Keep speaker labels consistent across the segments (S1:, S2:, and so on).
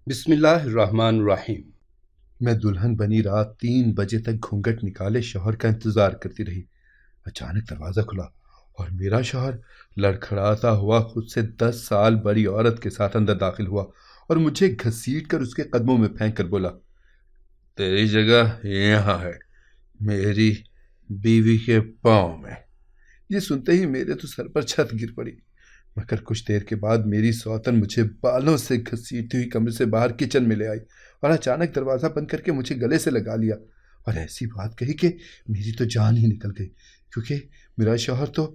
S1: بسم اللہ الرحمن الرحیم۔
S2: میں دلہن بنی رات 3 بجے تک گھونگھٹ نکالے شوہر کا انتظار کرتی رہی۔ اچانک دروازہ کھلا اور میرا شوہر لڑکھڑاتا ہوا خود سے 10 سال بڑی عورت کے ساتھ اندر داخل ہوا اور مجھے گھسیٹ کر اس کے قدموں میں پھینک کر بولا، تیری جگہ یہاں ہے، میری بیوی کے پاؤں میں۔ یہ سنتے ہی میرے تو سر پر چھت گر پڑی، مگر کچھ دیر کے بعد میری سوتن مجھے بالوں سے گھسیٹتی ہوئی کمرے سے باہر کچن میں لے آئی اور اچانک دروازہ بند کر کے مجھے گلے سے لگا لیا اور ایسی بات کہی کہ میری تو جان ہی نکل گئی، کیونکہ میرا شوہر تو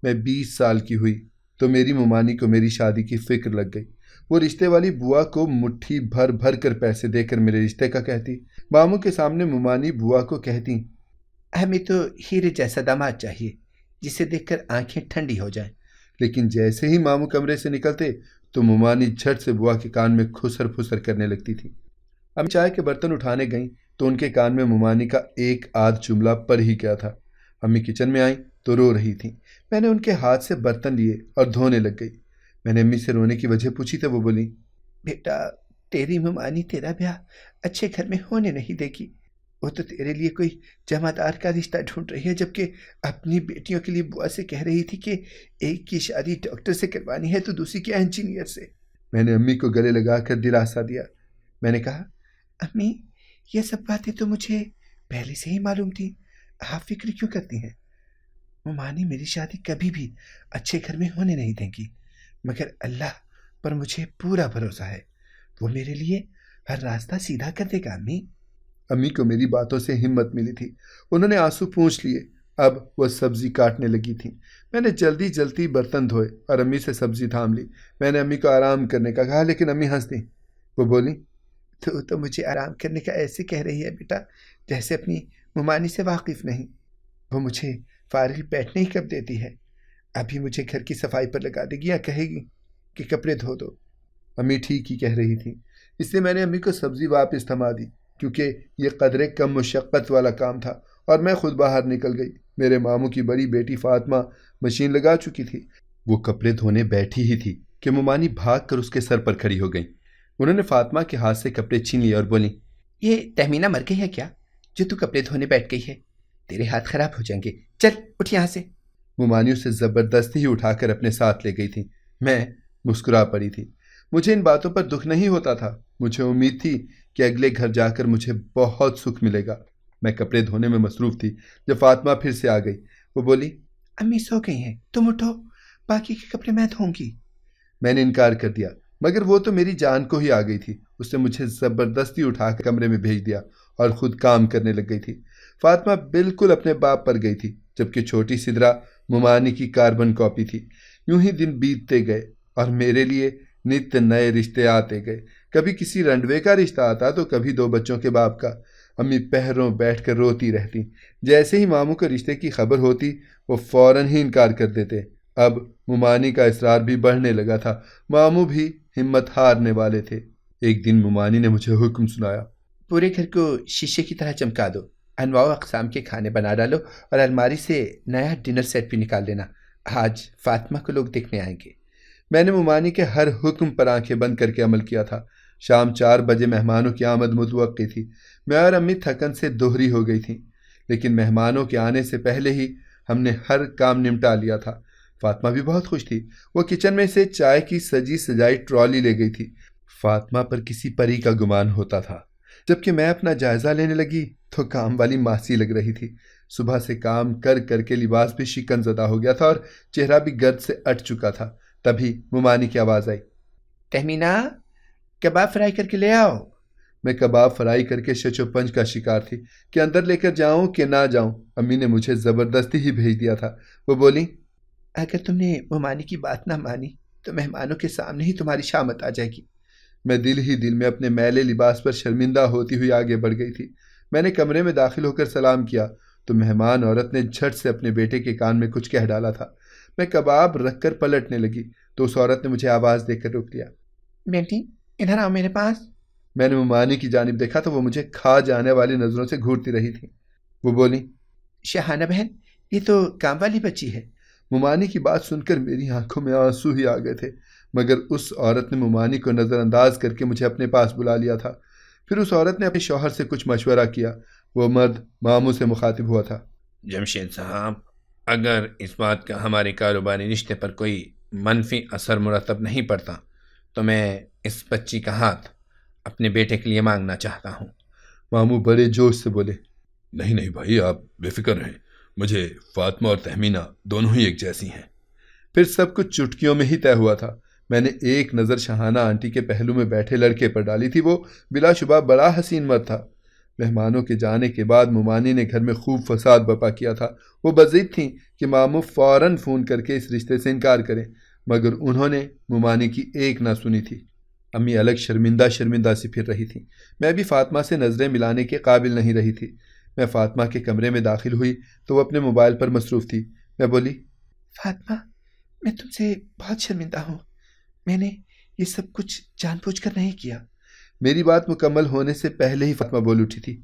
S2: میں 20 سال کی ہوئی تو میری ممانی کو میری شادی کی فکر لگ گئی۔ وہ رشتے والی بوا کو مٹھی بھر بھر کر پیسے دے کر میرے رشتے کا کہتی، ماموں کے سامنے ممانی بوا کو کہتی،
S3: ہمیں تو ہیرے جیسا داماد چاہیے جسے دیکھ کر آنکھیں ٹھنڈی ہو جائیں۔
S2: لیکن جیسے ہی ماموں کمرے سے نکلتے تو ممانی جھٹ سے بوا کے کان میں کھسر پھسر کرنے لگتی تھی۔ امی چائے کے برتن اٹھانے گئیں تو ان کے کان میں ممانی کا ایک آدھ جملہ پڑ ہی گیا تھا۔ امی کچن میں آئیں تو رو رہی تھیں۔ میں نے ان کے ہاتھ سے برتن لیے اور دھونے لگ گئی۔ میں نے امی سے رونے کی وجہ پوچھی تو وہ بولی،
S3: بیٹا، تیری ممانی تیرا بیاہ اچھے گھر میں ہونے نہیں دے گی۔ وہ تو تیرے لیے کوئی جمعدار کا رشتہ ڈھونڈ رہی ہے، جبکہ اپنی بیٹیوں کے لیے بوا سے کہہ رہی تھی کہ ایک کی شادی ڈاکٹر سے کروانی ہے تو دوسری کی انجینئر سے۔
S2: میں نے امی کو گلے لگا کر دلاسا دیا۔ میں نے کہا،
S3: امی، یہ سب باتیں تو مجھے پہلے سے ہی معلوم تھی، آپ فکر کیوں کرتی ہیں؟ ممانی میری شادی کبھی بھی اچھے گھر میں ہونے نہیں دیں گی، مگر اللہ پر مجھے پورا بھروسہ ہے، وہ میرے لیے ہر راستہ سیدھا کر دے گا۔ امی
S2: امی کو میری باتوں سے ہمت ملی تھی، انہوں نے آنسو پونچھ لیے۔ اب وہ سبزی کاٹنے لگی تھیں۔ میں نے جلدی جلدی برتن دھوئے اور امی سے سبزی تھام لی۔ میں نے امی کو آرام کرنے کا کہا، لیکن امی ہنس دیں۔ وہ بولی،
S3: تو مجھے آرام کرنے کا ایسے کہہ رہی ہے بیٹا جیسے اپنی ممانی سے واقف نہیں۔ وہ مجھے فارغ بیٹھنے ہی کب دیتی ہے؟ ابھی مجھے گھر کی صفائی پر لگا دے گی یا کہے گی کہ کپڑے دھو دو۔
S2: امی ٹھیک ہی کہہ رہی تھی، اس لیے میں نے امی کو سبزی واپس تھما دی، کیونکہ یہ قدرے کم مشقت والا کام تھا اور میں خود باہر نکل گئی۔ میرے ماموں کی بڑی بیٹی فاطمہ مشین لگا چکی تھی۔ وہ کپڑے دھونے بیٹھی ہی تھی کہ ممانی بھاگ کر اس کے سر پر کھڑی ہو گئی۔ انہوں نے فاطمہ کے ہاتھ سے کپڑے چھین لیے اور بولی،
S3: یہ تہمینہ مر گئی ہے کیا جو تو کپڑے دھونے بیٹھ گئی ہے؟ تیرے ہاتھ خراب ہو جائیں گے، چل اٹھ یہاں سے۔
S2: ممانی اسے زبردستی ہی اٹھا کر اپنے ساتھ لے گئی تھی۔ میں مسکرا پڑی تھی۔ مجھے ان باتوں پر دکھ نہیں ہوتا تھا، مجھے امید تھی کہ اگلے گھر جا کر مجھے بہت سکھ ملے گا۔ میں کپڑے دھونے میں مصروف تھی جب فاطمہ پھر سے آ گئی۔ وہ بولی،
S3: امی سو گئی ہیں، تم اٹھو، باقی کے کپڑے میں دھوں گی۔
S2: میں نے انکار کر دیا، مگر وہ تو میری جان کو ہی آ گئی تھی۔ اس نے مجھے زبردستی اٹھا کر کمرے میں بھیج دیا اور خود کام کرنے لگ گئی تھی۔ فاطمہ بالکل اپنے باپ پر گئی تھی، جبکہ چھوٹی سدرا ممانی کی کاربن کاپی تھی۔ یوں ہی دن بیتتے گئے اور میرے لیے نت نئے رشتے آتے گئے۔ کبھی کسی رنڈوے کا رشتہ آتا تو کبھی 2 بچوں کے باپ کا۔ امی پہروں بیٹھ کر روتی رہتی۔ جیسے ہی ماموں کے رشتے کی خبر ہوتی وہ فوراً ہی انکار کر دیتے۔ اب ممانی کا اصرار بھی بڑھنے لگا تھا، ماموں بھی ہمت ہارنے والے تھے۔ ایک دن ممانی نے مجھے حکم سنایا،
S3: پورے گھر کو شیشے کی طرح چمکا دو، انواع و اقسام کے کھانے بنا ڈالو اور الماری سے نیا ڈنر سیٹ بھی نکال لینا، آج فاطمہ کو لوگ دیکھنے آئیں گے۔
S2: میں نے ممانی کے ہر حکم پر آنکھیں بند کر کے عمل کیا تھا۔ شام 4 بجے مہمانوں کی آمد متوقع تھی۔ میں اور امی تھکن سے دوہری ہو گئی تھیں، لیکن مہمانوں کے آنے سے پہلے ہی ہم نے ہر کام نمٹا لیا تھا۔ فاطمہ بھی بہت خوش تھی۔ وہ کچن میں سے چائے کی سجی سجائی ٹرالی لے گئی تھی۔ فاطمہ پر کسی پری کا گمان ہوتا تھا۔ جبکہ میں اپنا جائزہ لینے لگی تو کام والی ماسی لگ رہی تھی۔ صبح سے کام کر کر کے لباس بھی شکن زدہ ہو گیا تھا اور چہرہ بھی گرد سے اٹ چکا تھا۔ تبھی ممانی کی آواز آئی،
S3: تہمینہ، کباب فرائی کر کے لے آؤ۔
S2: میں کباب فرائی کر کے شچ و پنج کا شکار تھی کہ اندر لے کر جاؤں کہ نہ جاؤں۔ امی نے مجھے زبردستی ہی بھیج دیا تھا۔ وہ بولی،
S3: اگر تم نے ممانی کی بات نہ مانی تو مہمانوں کے سامنے ہی تمہاری شامت آ جائے گی۔
S2: میں دل ہی دل میں اپنے میلے لباس پر شرمندہ ہوتی ہوئی آگے بڑھ گئی تھی۔ میں نے کمرے میں داخل ہو کر سلام کیا تو مہمان عورت نے جھٹ سے اپنے بیٹے کے کان میں کچھ کہہ ڈالا تھا۔ میں کباب رکھ کر پلٹنے لگی تو اس عورت نے مجھے آواز دے کر روک لیا۔
S3: بیٹی، ادھر آؤ میرے پاس۔
S2: میں نے ممانی کی جانب دیکھا تو وہ مجھے کھا جانے والی نظروں سے گھورتی رہی تھی۔ وہ بولی،
S3: شاہانہ بہن، یہ تو کام والی بچی ہے۔
S2: ممانی کی بات سن کر میری آنکھوں میں آنسو ہی آ گئے تھے۔ مگر اس عورت نے ممانی کو نظر انداز کر کے مجھے اپنے پاس بلا لیا تھا۔ پھر اس عورت نے اپنے شوہر سے کچھ مشورہ کیا۔ وہ مرد ماموں سے مخاطب ہوا تھا۔
S4: جمشید صاحب، اگر اس بات کا ہمارے کاروباری رشتے پر کوئی منفی اثر مرتب نہیں پڑتا تو میں اس بچی کا ہاتھ اپنے بیٹے کے لیے مانگنا چاہتا ہوں۔
S2: ماموں بڑے جوش سے بولے،
S1: نہیں نہیں بھائی، آپ بے فکر رہیں، مجھے فاطمہ اور تہمینہ دونوں ہی ایک جیسی ہیں۔
S2: پھر سب کچھ چٹکیوں میں ہی طے ہوا تھا۔ میں نے ایک نظر شاہانہ آنٹی کے پہلو میں بیٹھے لڑکے پر ڈالی تھی۔ وہ بلا شبہ بڑا حسین مرد تھا۔ مہمانوں کے جانے کے بعد ممانی نے گھر میں خوب فساد برپا کیا تھا۔ وہ بضد تھیں کہ ماموں فوراً فون کر کے اس رشتے سے انکار کریں، مگر انہوں نے ممانی کی ایک نہ سنی تھی۔ امی الگ شرمندہ سی پھر رہی تھیں۔ میں بھی فاطمہ سے نظریں ملانے کے قابل نہیں رہی تھی۔ میں فاطمہ کے کمرے میں داخل ہوئی تو وہ اپنے موبائل پر مصروف تھی۔ میں بولی،
S3: فاطمہ، میں تم سے بہت شرمندہ ہوں، میں نے یہ سب کچھ جان بوجھ کر نہیں کیا۔
S2: میری بات مکمل ہونے سے پہلے ہی فاطمہ بول اٹھی تھی،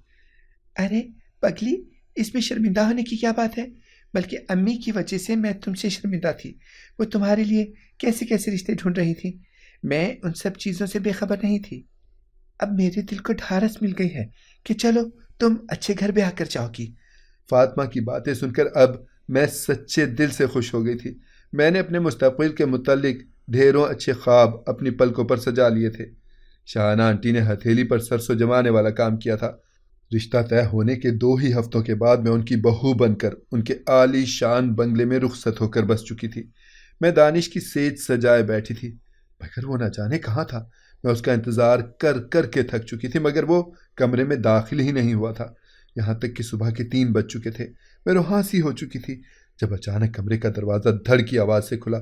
S3: ارے پگلی، اس میں شرمندہ ہونے کی کیا بات ہے؟ بلکہ امی کی وجہ سے میں تم سے شرمندہ تھی۔ وہ تمہارے لیے کیسے کیسے رشتے ڈھونڈ رہی تھی، میں ان سب چیزوں سے بے خبر نہیں تھی۔ اب میرے دل کو ڈھارس مل گئی ہے کہ چلو تم اچھے گھر بیاہ کر جاؤ گی۔
S2: فاطمہ کی باتیں سن کر اب میں سچے دل سے خوش ہو گئی تھی۔ میں نے اپنے مستقبل کے متعلق ڈھیروں اچھے خواب اپنی پلکوں پر سجا لیے تھے۔ شاہانہ آنٹی نے ہتھیلی پر سرسوں جمانے والا کام کیا تھا۔ رشتہ طے ہونے کے 2 ہی ہفتوں کے بعد میں ان کی بہو بن کر ان کے عالی شان بنگلے میں رخصت ہو کر بس چکی تھی۔ میں دانش کی سیج سجائے بیٹھی تھی، مگر وہ نہ جانے کہاں تھا۔ میں اس کا انتظار کر کر کے تھک چکی تھی، مگر وہ کمرے میں داخل ہی نہیں ہوا تھا۔ یہاں تک کہ صبح کے 3 بج چکے تھے۔ میں روحاں سی ہو چکی تھی جب اچانک کمرے کا دروازہ دھڑ کی آواز سے کھلا۔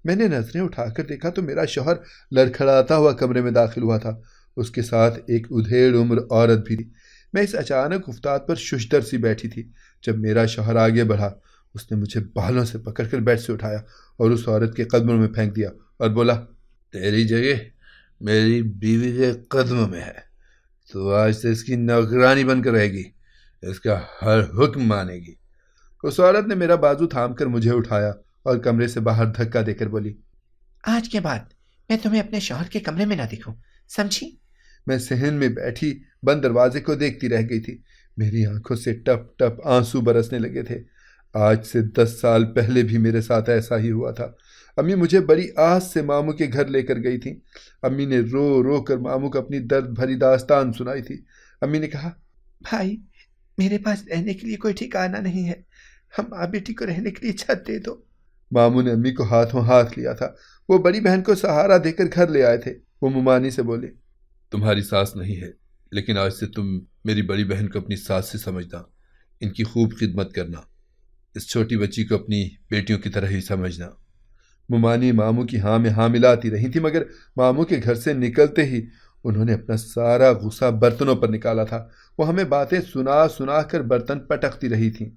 S2: میں نے نظریں اٹھا کر دیکھا تو میرا شوہر لڑکھڑاتا ہوا کمرے میں داخل ہوا تھا۔ اس کے ساتھ ایک ادھیڑ عمر عورت بھی تھی۔ میں اس اچانک افتاد پر ششدر سی بیٹھی تھی۔ جب میرا شوہر آگے بڑھا، اس نے مجھے بالوں سے پکڑ کر بیڈ سے اٹھایا اور اس عورت کے قدموں میں پھینک دیا اور بولا،
S1: تیری جگہ میری بیوی کے قدموں میں ہے، تو آج سے اس کی نوکرانی بن کر رہے گی، اس کا ہر حکم مانے گی۔
S2: اس عورت نے میرا بازو تھام کر مجھے اٹھایا اور کمرے سے باہر دھکا دے کر بولی،
S3: آج کے بعد میں تمہیں اپنے شوہر کے کمرے میں نہ دیکھوں، سمجھی؟
S2: میں صحن میں بیٹھی بند دروازے کو دیکھتی رہ گئی تھی۔ میری آنکھوں سے ٹپ ٹپ آنسو برسنے لگے تھے۔ آج سے 10 سال پہلے بھی میرے ساتھ ایسا ہی ہوا تھا۔ امی مجھے بڑی آس سے ماموں کے گھر لے کر گئی تھی۔ امی نے رو رو کر ماموں کو اپنی درد بھری داستان سنائی تھی۔ امی نے کہا،
S3: بھائی، میرے پاس رہنے کے لیے کوئی ٹھکانہ نہیں ہے، ہم ماں بیٹی کو رہنے کے لیے چھت دے دو۔
S2: ماموں نے امی کو ہاتھوں ہاتھ لیا تھا۔ وہ بڑی بہن کو سہارا دے کر گھر لے آئے تھے۔ وہ ممانی سے بولے،
S1: تمہاری ساس نہیں ہے، لیکن آج سے تم میری بڑی بہن کو اپنی ساس سے سمجھنا، ان کی خوب خدمت کرنا، اس چھوٹی بچی کو اپنی بیٹیوں کی طرح ہی سمجھنا۔
S2: ممانی ماموں کی ہاں میں ہاں ملاتی رہی تھی، مگر ماموں کے گھر سے نکلتے ہی انہوں نے اپنا سارا غصہ برتنوں پر نکالا تھا۔ وہ ہمیں باتیں سنا سنا کر برتن پٹکتی رہی تھیں۔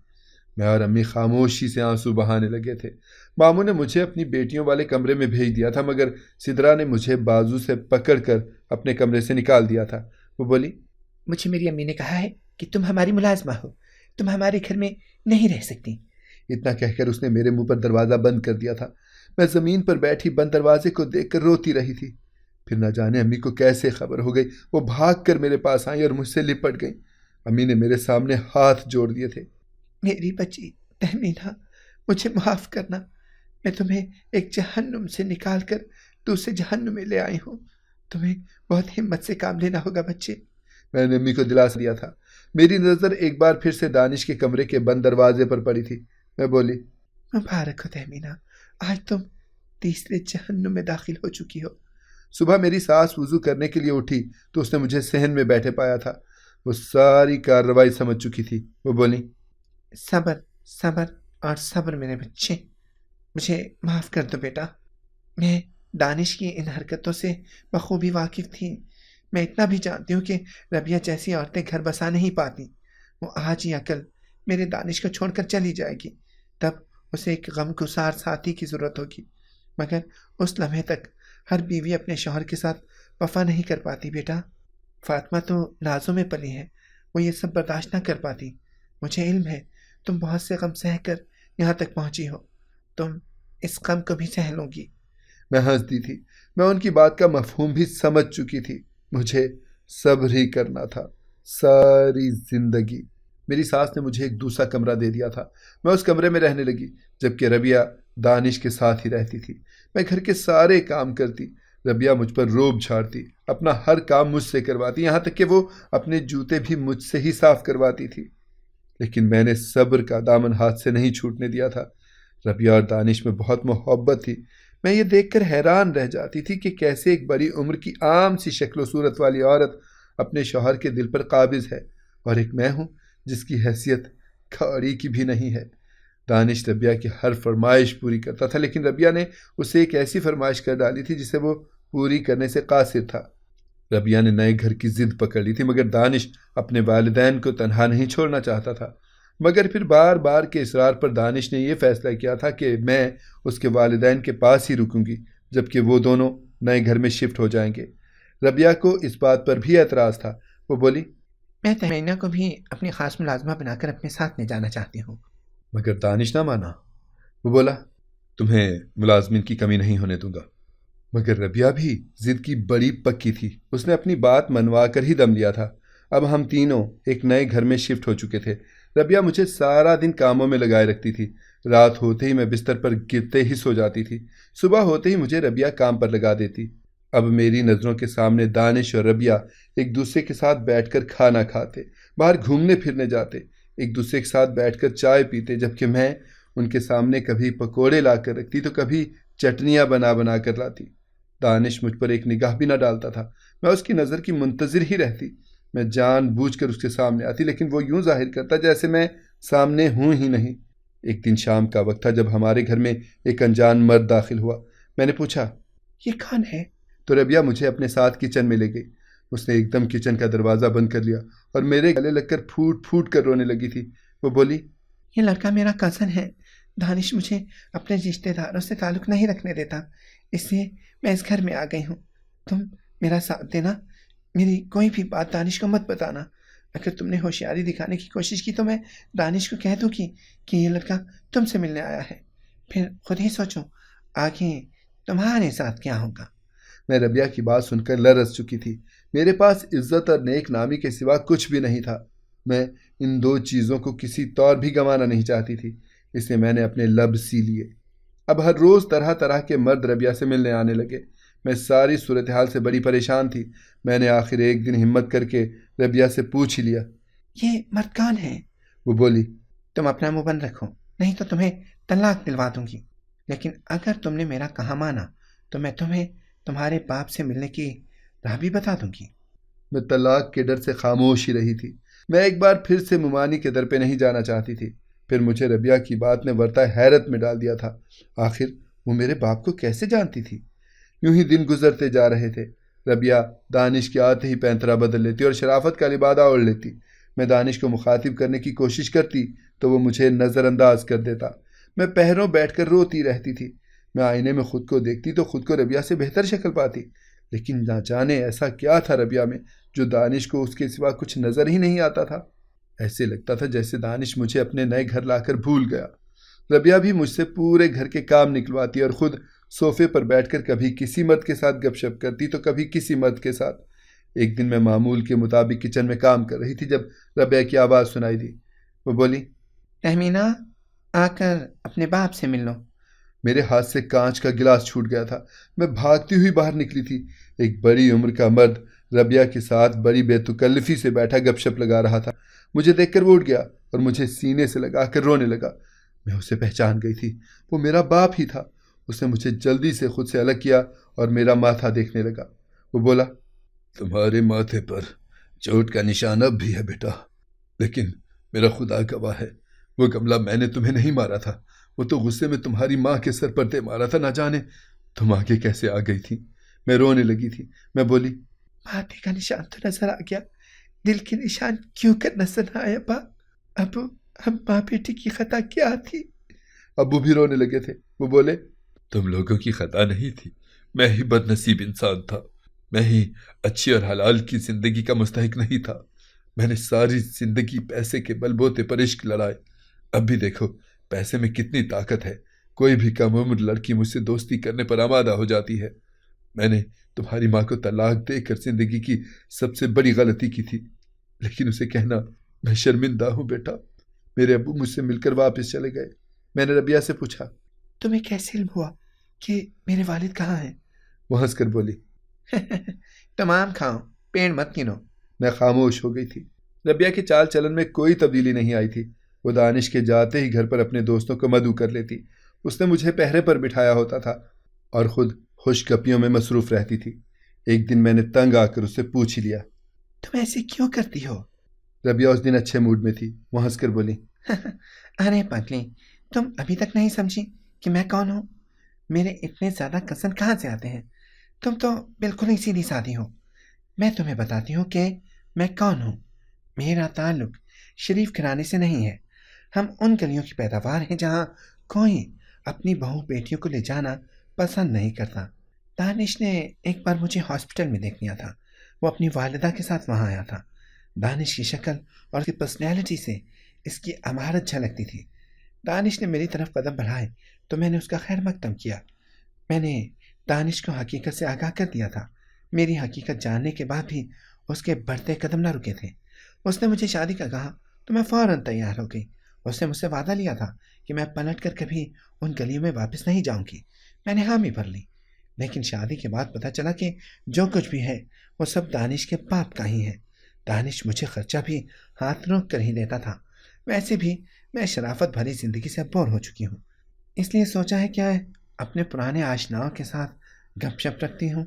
S2: میں اور امی خاموشی سے آنسو بہانے لگے تھے۔ ماموں نے مجھے اپنی بیٹیوں والے کمرے میں بھیج دیا تھا، مگر سدرا نے مجھے بازو سے پکڑ کر اپنے کمرے سے نکال دیا تھا۔ وہ بولی،
S3: مجھے میری امی نے کہا ہے کہ تم ہماری ملازمہ ہو، تم ہمارے گھر میں نہیں رہ سکتی۔
S2: اتنا کہہ کر اس نے میرے منہ پر دروازہ بند کر دیا تھا۔ میں زمین پر بیٹھی بند دروازے کو دیکھ کر روتی رہی تھی۔ پھر نہ جانے امی کو کیسے خبر ہو گئی، وہ بھاگ کر میرے پاس آئیں اور مجھ سے لپٹ گئیں۔ امی نے میرے سامنے ہاتھ جوڑ دیے تھے۔
S3: میری بچی تہمینہ، مجھے معاف کرنا، میں تمہیں ایک جہنم سے نکال کر دوسرے جہنم میں لے آئی ہوں، تمہیں بہت ہمت سے کام لینا ہوگا بچے۔
S2: میں نے امی کو دلاسا دیا تھا۔ میری نظر ایک بار پھر سے دانش کے کمرے کے بند دروازے پر پڑی تھی۔ میں بولی،
S3: مبارک ہو تہمینہ، آج تم تیسرے جہنم میں داخل ہو چکی ہو۔
S2: صبح میری ساس وضو کرنے کے لیے اٹھی تو اس نے مجھے صحن میں بیٹھے پایا تھا۔ وہ ساری کارروائی سمجھ چکی تھی۔ وہ بولی،
S3: صبر صبر اور صبر میرے بچے، مجھے معاف کر دو بیٹا۔ میں دانش کی ان حرکتوں سے بخوبی واقف تھی۔ میں اتنا بھی جانتی ہوں کہ ربیہ جیسی عورتیں گھر بسا نہیں پاتی۔ وہ آج ہی عقل میرے دانش کو چھوڑ کر چلی جائے گی، تب اسے ایک غمگسار ساتھی کی ضرورت ہوگی، مگر اس لمحے تک ہر بیوی اپنے شوہر کے ساتھ وفا نہیں کر پاتی بیٹا۔ فاطمہ تو نازوں میں پلی ہے، وہ یہ سب برداشت نہ کر پاتی۔ مجھے علم ہے تم بہت سے غم سہ کر یہاں تک پہنچی ہو، تم اس غم کو بھی سہ لو گی۔
S2: میں ہنس دی تھی۔ میں ان کی بات کا مفہوم بھی سمجھ چکی تھی۔ مجھے صبر ہی کرنا تھا ساری زندگی۔ میری ساس نے مجھے ایک دوسرا کمرہ دے دیا تھا۔ میں اس کمرے میں رہنے لگی، جبکہ ربیہ دانش کے ساتھ ہی رہتی تھی۔ میں گھر کے سارے کام کرتی، ربیہ مجھ پر روب جھاڑتی، اپنا ہر کام مجھ سے کرواتی، یہاں تک کہ وہ اپنے جوتے بھی مجھ سے ہی صاف کرواتی تھی۔ لیکن میں نے صبر کا دامن ہاتھ سے نہیں چھوٹنے دیا تھا۔ ربیہ اور دانش میں بہت محبت تھی۔ میں یہ دیکھ کر حیران رہ جاتی تھی کہ کیسے ایک بڑی عمر کی عام سی شکل و صورت والی عورت اپنے شوہر کے دل پر قابض ہے، اور ایک میں ہوں جس کی حیثیت کھاڑی کی بھی نہیں ہے۔ دانش ربیہ کی ہر فرمائش پوری کرتا تھا، لیکن ربیہ نے اسے ایک ایسی فرمائش کر ڈالی تھی جسے وہ پوری کرنے سے قاصر تھا۔ ربیہ نے نئے گھر کی ضد پکڑ لی تھی، مگر دانش اپنے والدین کو تنہا نہیں چھوڑنا چاہتا تھا۔ مگر پھر بار بار کے اصرار پر دانش نے یہ فیصلہ کیا تھا کہ میں اس کے والدین کے پاس ہی رکوں گی، جبکہ وہ دونوں نئے گھر میں شفٹ ہو جائیں گے۔ ربیہ کو اس بات پر بھی اعتراض تھا۔ وہ بولی،
S3: میں تہمینہ کو بھی اپنی خاص ملازمہ بنا کر اپنے ساتھ لے جانا چاہتی ہوں۔
S2: مگر دانش نہ مانا۔ وہ بولا،
S1: تمہیں ملازمین کی کمی نہیں ہونے دوں گا۔
S2: مگر ربیہ بھی ضد کی بڑی پکی تھی۔ اس نے اپنی بات منوا کر ہی دم لیا تھا۔ اب ہم تینوں ایک نئے گھر میں شفٹ ہو چکے تھے۔ ربیہ مجھے سارا دن کاموں میں لگائے رکھتی تھی۔ رات ہوتے ہی میں بستر پر گرتے ہی سو جاتی تھی۔ صبح ہوتے ہی مجھے ربیہ کام پر لگا دیتی۔ اب میری نظروں کے سامنے دانش اور ربیہ ایک دوسرے کے ساتھ بیٹھ کر کھانا کھاتے، باہر گھومنے پھرنے جاتے، ایک دوسرے کے ساتھ بیٹھ کر چائے پیتے، جبکہ میں ان کے سامنے کبھی پکوڑے لا کر رکھتی تو کبھی چٹنیاں بنا بنا کر لاتی۔ دانش مجھ پر ایک نگاہ بھی نہ ڈالتا تھا۔ میں اس کی نظر کی منتظر ہی رہتی۔ میں جان بوجھ کر اس کے سامنے آتی، لیکن وہ یوں ظاہر کرتا جیسے میں سامنے ہوں ہی نہیں۔ ایک دن شام کا وقت تھا جب ہمارے گھر میں ایک انجان مرد داخل ہوا۔ میں نے پوچھا،
S3: یہ کون ہے؟
S2: تو ربیہ مجھے اپنے ساتھ کچن میں لے گئی۔ اس نے ایک دم کچن کا دروازہ بند کر لیا اور میرے گلے لگ کر پھوٹ پھوٹ کر رونے لگی تھی۔ وہ بولی،
S3: یہ لڑکا میرا کزن ہے۔ دانش مجھے اپنے رشتہ داروں سے تعلق نہیں رکھنے دیتا، اس لیے میں اس گھر میں آ گئی ہوں۔ تم میرا ساتھ دینا، میری کوئی بھی بات دانش کو مت بتانا۔ اگر تم نے ہوشیاری دکھانے کی کوشش کی تو میں دانش کو کہہ دوں کہ یہ لڑکا تم سے ملنے آیا ہے، پھر خود ہی سوچو آگے تمہارے ساتھ کیا ہوگا۔
S2: میں ربیہ کی بات سن کر لرز چکی تھی۔ میرے پاس عزت اور نیک نامی کے سوا کچھ بھی نہیں تھا۔ میں ان دو چیزوں کو کسی طور بھی گنوانا نہیں چاہتی تھی، اس لیے میں نے اپنے لب سی لیے۔ اب ہر روز طرح طرح کے مرد ربیہ سے ملنے آنے لگے۔ میں ساری صورتحال سے بڑی پریشان تھی۔ میں نے آخر ایک دن ہمت کر کے ربیہ سے پوچھ ہی لیا،
S3: یہ مرد کون ہے؟
S2: وہ بولی،
S3: تم اپنا منہ بند رکھو، نہیں تو تمہیں طلاق دلوا دوں گی۔ لیکن اگر تم نے میرا کہا مانا تو میں تمہیں تمہارے باپ سے ملنے کی راہ بھی بتا دوں گی۔
S2: میں طلاق کے ڈر سے خاموش ہی رہی تھی۔ میں ایک بار پھر سے ممانی کے در پہ نہیں جانا چاہتی تھی۔ پھر مجھے ربیہ کی بات نے ورطہ حیرت میں ڈال دیا تھا۔ آخر وہ میرے باپ کو کیسے جانتی تھی؟ یوں ہی دن گزرتے جا رہے تھے۔ ربیہ دانش کے آتے ہی پینترا بدل لیتی اور شرافت کا لبادہ اوڑھ لیتی۔ میں دانش کو مخاطب کرنے کی کوشش کرتی تو وہ مجھے نظر انداز کر دیتا۔ میں پہروں بیٹھ کر روتی رہتی تھی۔ میں آئینے میں خود کو دیکھتی تو خود کو ربیہ سے بہتر شکل پاتی، لیکن نہ جانے ایسا کیا تھا ربیہ میں جو دانش کو اس کے سوا کچھ نظر ہی نہیں آتا تھا۔ ایسے لگتا تھا جیسے دانش مجھے اپنے نئے گھر لا کر بھول گیا۔ ربیہ بھی مجھ سے پورے گھر کے کام نکلواتی اور خود صوفے پر بیٹھ کر کبھی کسی مرد کے ساتھ گپ شپ کرتی تو کبھی کسی مرد کے ساتھ۔ ایک دن میں معمول کے مطابق کچن میں کام کر رہی تھی جب ربیہ کی آواز سنائی دی۔ وہ بولی،
S3: تہمینہ، آ کر اپنے باپ سے مل لو۔
S2: میرے ہاتھ سے کانچ کا گلاس چھوٹ گیا تھا۔ میں بھاگتی ہوئی باہر نکلی تھی۔ ایک بڑی عمر کا مرد ربیہ کے ساتھ بڑی بے تکلفی سے بیٹھا گپ شپ لگا رہا تھا۔ مجھے دیکھ کر وہ اٹھ گیا اور مجھے سینے سے لگا کر رونے لگا۔ میں اسے پہچان گئی تھی، وہ میرا باپ ہی تھا۔ اس نے مجھے جلدی سے خود سے الگ کیا اور میرا ماتھا دیکھنے لگا۔ وہ بولا،
S1: تمہارے ماتھے پر چوٹ کا نشان اب بھی ہے بیٹا، لیکن میرا خدا گواہ ہے وہ گملہ میں نے تمہیں نہیں مارا تھا، وہ تو غصے میں تمہاری ماں کے سر پر دے مارا تھا۔ نہ جانے تم آگے کیسے آ گئی تھی۔
S2: میں رونے لگی تھی۔ میں بولی،
S3: ماتھے کا نشان تو نظر آ گیا، دل کے نشان کیوں کر نظر نہ آیا با؟ اب ہم ماں بیٹی کی خطا کیا تھی؟
S2: ابو بھی رونے لگے تھے۔ وہ بولے،
S1: تم لوگوں کی خطا نہیں تھی، میں ہی بد نصیب انسان تھا، میں ہی اچھی اور حلال کی زندگی کا مستحق نہیں تھا۔ میں نے ساری زندگی پیسے کے بل بوتے پر عشق لڑائے، اب بھی دیکھو پیسے میں کتنی طاقت ہے، کوئی بھی کم عمر لڑکی مجھ سے دوستی کرنے پر آمادہ ہو جاتی ہے۔ میں نے تمہاری ماں کو طلاق دے کر زندگی کی سب سے بڑی غلطی کی تھی، لیکن اسے کہنا میں شرمندہ ہوں بیٹا۔ میرے ابو مجھ سے مل کر واپس چلے گئے۔ میں نے ربیہ سے پوچھا،
S3: تمہیں کیسے علم ہوا کہ میرے والد کہاں ہیں؟
S1: وہ ہنس کر بولی،
S4: تمام کھاؤ، پیڑ مت گنو۔
S1: میں خاموش ہو گئی تھی۔ ربیہ کے چال چلن میں کوئی تبدیلی نہیں آئی تھی۔ وہ دانش کے جاتے ہی گھر پر اپنے دوستوں کو مدعو کر لیتی۔ اس نے مجھے پہرے پر بٹھایا ہوتا تھا اور خود خوش گپیوں میں مصروف رہتی تھی۔ ایک دن میں نے تنگ آ کر اس سے پوچھ ہی لیا،
S3: تم ایسے کیوں کرتی ہو؟
S1: ربیہ اس دن اچھے موڈ میں تھی۔ وہ ہنس کر بولی،
S3: ارے پگلی، تم ابھی تک نہیں سمجھی کہ میں کون ہوں؟ میرے اتنے زیادہ کزن کہاں سے آتے ہیں؟ تم تو بالکل ہی سیدھی سادھی ہو۔ میں تمہیں بتاتی ہوں کہ میں کون ہوں۔ میرا تعلق شریف گھرانے سے نہیں ہے۔ ہم ان گلیوں کی پیداوار ہیں جہاں کوئی اپنی بہو بیٹیوں کو لے جانا پسند نہیں کرتا۔ دانش نے ایک بار مجھے ہاسپٹل میں دیکھ لیا تھا۔ وہ اپنی والدہ کے ساتھ وہاں آیا تھا۔ دانش کی شکل اور اس کی پرسنالٹی سے اس کی امارت جھلکتی تھی۔ دانش نے میری طرف قدم بڑھائے تو میں نے اس کا خیر مقدم کیا۔ میں نے دانش کو حقیقت سے آگاہ کر دیا تھا۔ میری حقیقت جاننے کے بعد بھی اس کے بڑھتے قدم نہ رکے تھے۔ اس نے مجھے شادی کا کہا تو میں فوراً تیار ہو گئی۔ اس نے مجھ سے وعدہ لیا تھا کہ میں پلٹ کر کبھی ان گلیوں میں واپس نہیں جاؤں گی۔ میں نے حامی بھر لی، لیکن شادی کے بعد پتہ چلا کہ جو کچھ بھی ہے وہ سب دانش کے باپ کا ہی ہے۔ دانش مجھے خرچہ بھی ہاتھ روک کر ہی دیتا تھا۔ ویسے بھی میں شرافت بھری زندگی سے بور ہو چکی ہوں، اس لیے سوچا ہے کہ اپنے پرانے آشناؤں کے ساتھ گپ شپ رکھتی ہوں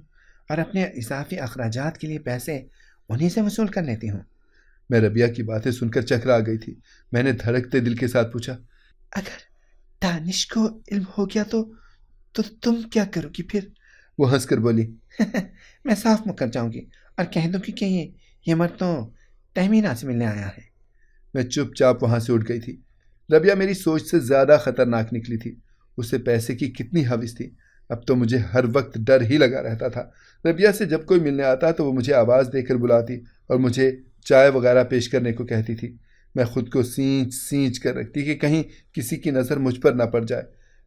S3: اور اپنے اضافی اخراجات کے لیے پیسے انہی سے وصول کر لیتی ہوں۔
S1: میں ربیہ کی باتیں سن کر چکرا گئی تھی۔ میں نے دھڑکتے دل کے ساتھ پوچھا،
S3: اگر دانش کو علم ہو گیا تو تم کیا کرو گی پھر؟
S1: وہ ہنس کر بولی،
S3: میں صاف مکر جاؤں گی اور کہہ دوں گی کہ یہ مرد تو تہمینہ سے ملنے آیا ہے۔
S1: میں چپ چاپ وہاں سے اٹھ گئی تھی۔ ربیہ میری سوچ سے زیادہ خطرناک نکلی تھی۔ اسے پیسے کی کتنی حوث تھی۔ اب تو مجھے ہر وقت ڈر ہی لگا رہتا تھا۔ ربیہ سے جب کوئی ملنے آتا تو وہ مجھے آواز دے کر بلاتی اور مجھے چائے وغیرہ پیش کرنے کو کہتی تھی۔ میں خود کو سینچ سینچ کر رکھتی کہ کہیں کسی کی نظر مجھ پر نہ پڑ جائے۔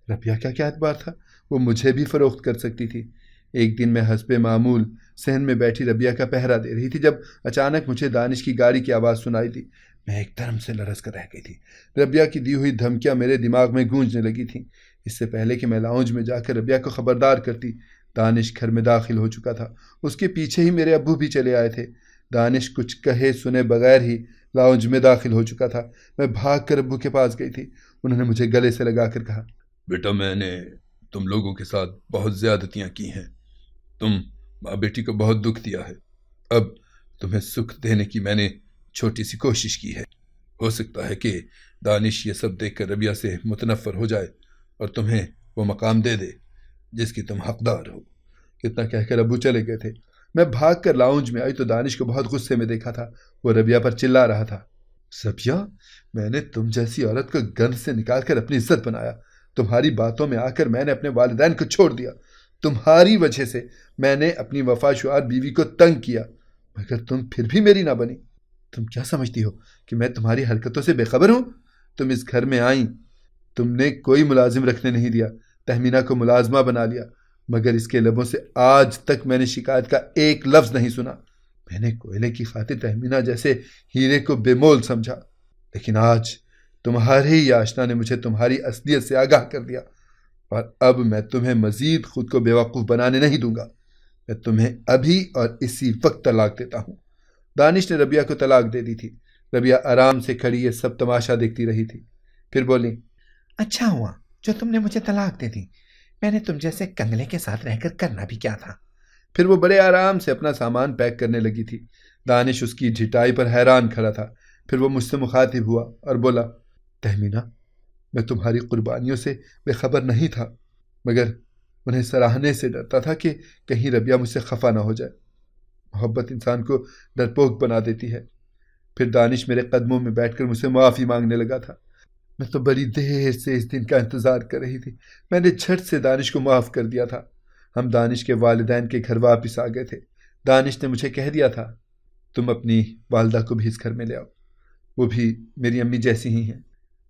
S1: ربیہ کا کیا اعتبار تھا؟ وہ مجھے بھی فروخت کر سکتی تھی۔ ایک دن میں حسب معمول صحن میں بیٹھی ربیہ کا پہرا دے رہی تھی جب اچانک مجھے دانش کی گاڑی کی آواز سنائی دی۔ میں ایک دم سے لرز کر رہ گئی تھی۔ ربیہ کی دی ہوئی دھمکیاں میرے دماغ میں گونجنے لگی تھیں۔ اس سے پہلے کہ میں لاؤنج میں جا کر ربیہ کو خبردار کرتی، دانش گھر میں داخل ہو چکا تھا۔ اس کے پیچھے ہی میرے ابو بھی چلے آئے تھے۔ دانش کچھ کہے سنے بغیر ہی لاؤنج میں داخل ہو چکا تھا۔ میں بھاگ کر ابو کے پاس گئی تھی۔ انہوں نے مجھے گلے سے لگا کر کہا، بیٹا میں نے تم لوگوں کے ساتھ بہت زیادتیاں کی ہیں۔ تم ماں بیٹی کو بہت دکھ دیا ہے۔ اب تمہیں سکھ دینے کی میں نے چھوٹی سی کوشش کی ہے۔ ہو سکتا ہے کہ دانش یہ سب دیکھ کر ربیہ سے متنفر ہو جائے اور تمہیں وہ مقام دے دے جس کی تم حقدار ہو۔ اتنا کہہ کر ابو چلے گئے تھے۔ میں بھاگ کر لاؤنج میں آئی تو دانش کو بہت غصے میں دیکھا تھا۔ وہ ربیہ پر چلا رہا تھا، ربیہ میں نے تم جیسی عورت کو گند سے نکال کر اپنی عزت بنایا۔ تمہاری باتوں میں آ کر میں نے اپنے والدین کو چھوڑ دیا۔ تمہاری وجہ سے میں نے اپنی وفا شعار بیوی کو تنگ کیا، مگر تم پھر بھی میری نہ بنی۔ تم کیا سمجھتی ہو کہ میں تمہاری حرکتوں سے بے خبر ہوں؟ تم اس گھر میں آئیں، تم نے کوئی ملازم رکھنے نہیں دیا، تہمینہ کو ملازمہ بنا لیا، مگر اس کے لبوں سے آج تک میں نے شکایت کا ایک لفظ نہیں سنا۔ میں نے کوئلے کی خاطر تہمینہ جیسے ہیرے کو بے مول سمجھا، لیکن آج تمہارے ہی آشنا نے مجھے تمہاری اصلیت سے آگاہ کر دیا، اور اب میں تمہیں مزید خود کو بیوقوف بنانے نہیں دوں گا۔ میں تمہیں ابھی اور اسی وقت طلاق دیتا ہوں۔ دانش نے ربیہ کو طلاق دے دی تھی۔ ربیہ آرام سے کھڑی یہ سب تماشا دیکھتی رہی تھی، پھر بولی،
S3: اچھا ہوا جو تم نے مجھے طلاق دے دی۔ میں نے تم جیسے کنگلے کے ساتھ رہ کر کرنا بھی کیا تھا۔
S1: پھر وہ بڑے آرام سے اپنا سامان پیک کرنے لگی تھی۔ دانش اس کی جھٹائی پر حیران کھڑا تھا۔ پھر وہ مجھ سے مخاطب ہوا اور بولا، تہمینہ میں تمہاری قربانیوں سے بے خبر نہیں تھا، مگر انہیں سراہنے سے ڈرتا تھا کہ کہیں ربیہ مجھ سے خفا نہ ہو جائے۔ محبت انسان کو ڈرپوک بنا دیتی ہے۔ پھر دانش میرے قدموں میں بیٹھ کر مجھ سے معافی مانگنے لگا تھا۔ میں تو بڑی دیر سے اس دن کا انتظار کر رہی تھی۔ میں نے جھٹ سے دانش کو معاف کر دیا تھا۔ ہم دانش کے والدین کے گھر واپس آ گئے تھے۔ دانش نے مجھے کہہ دیا تھا، تم اپنی والدہ کو بھی اس گھر میں لے آؤ، وہ بھی میری امی جیسی ہی ہیں۔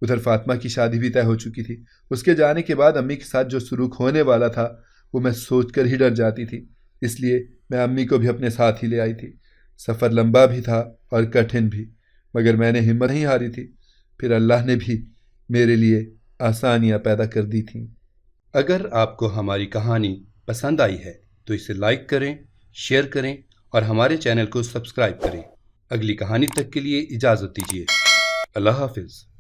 S2: ادھر فاطمہ کی شادی بھی طے ہو چکی تھی۔ اس کے جانے کے بعد امی کے ساتھ جو سلوک ہونے والا تھا وہ میں سوچ کر ہی ڈر جاتی تھی، اس لیے میں امی کو بھی اپنے ساتھ ہی لے آئی تھی۔ سفر لمبا بھی تھا اور کٹھن بھی، مگر میں نے ہمت نہیں ہاری تھی۔ پھر اللہ نے بھی میرے لیے آسانیاں پیدا کر دی تھیں۔
S5: اگر آپ کو ہماری کہانی پسند آئی ہے تو اسے لائک کریں، شیئر کریں اور ہمارے چینل کو سبسکرائب کریں۔ اگلی کہانی تک کے لیے اجازت دیجیے۔ اللہ حافظ۔